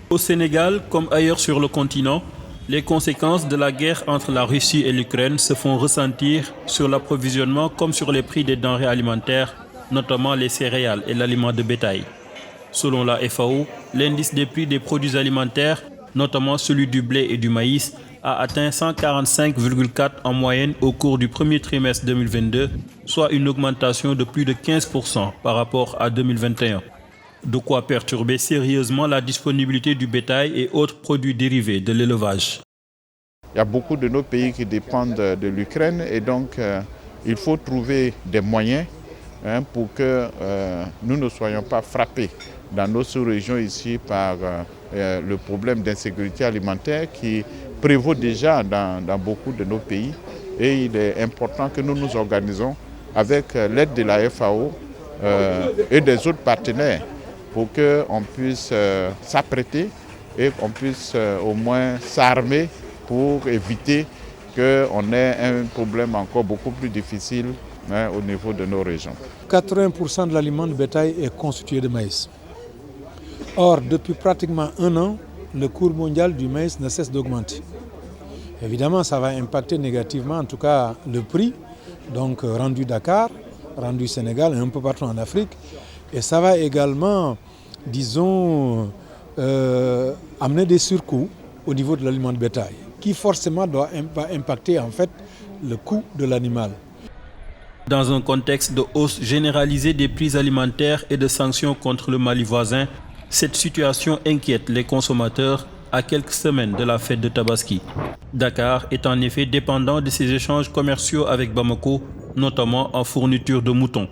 Au Sénégal, comme ailleurs sur le continent, les conséquences de la guerre entre la Russie et l'Ukraine se font ressentir sur l'approvisionnement comme sur les prix des denrées alimentaires, notamment les céréales et l'aliment de bétail. Selon la FAO, l'indice des prix des produits alimentaires, notamment celui du blé et du maïs, a atteint 145,4 en moyenne au cours du premier trimestre 2022, soit une augmentation de plus de 15% par rapport à 2021. De quoi perturber sérieusement la disponibilité du bétail et autres produits dérivés de l'élevage. Il y a beaucoup de nos pays qui dépendent de l'Ukraine et donc il faut trouver des moyens pour que nous ne soyons pas frappés dans nos sous-régions ici par le problème d'insécurité alimentaire qui prévaut déjà dans beaucoup de nos pays. Et il est important que nous nous organisons avec l'aide de la FAO et des autres partenaires pour qu'on puisse s'apprêter et qu'on puisse au moins s'armer pour éviter qu'on ait un problème encore beaucoup plus difficile au niveau de nos régions. 80% de l'aliment de bétail est constitué de maïs. Or, depuis pratiquement un an, le cours mondial du maïs ne cesse d'augmenter. Évidemment, ça va impacter négativement, en tout cas, le prix, donc rendu Dakar, rendu Sénégal et un peu partout en Afrique. Et ça va également, disons, amener des surcoûts au niveau de l'aliment de bétail, qui forcément va impacter en fait le coût de l'animal. Dans un contexte de hausse généralisée des prix alimentaires et de sanctions contre le Mali voisin, cette situation inquiète les consommateurs à quelques semaines de la fête de Tabaski. Dakar est en effet dépendant de ses échanges commerciaux avec Bamako, notamment en fourniture de moutons.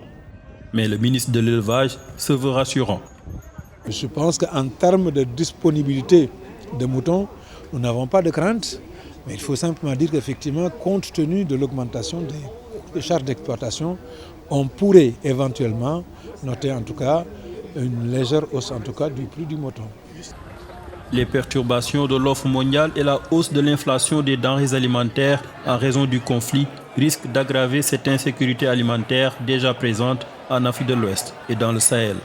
Mais le ministre de l'Élevage se veut rassurant. Je pense qu'en termes de disponibilité de moutons, nous n'avons pas de crainte, mais il faut simplement dire qu'effectivement, compte tenu de l'augmentation des charges d'exploitation, on pourrait éventuellement noter en tout cas une légère hausse en tout cas du prix du mouton. Les perturbations de l'offre mondiale et la hausse de l'inflation des denrées alimentaires en raison du conflit risquent d'aggraver cette insécurité alimentaire déjà présente en Afrique de l'Ouest et dans le Sahel.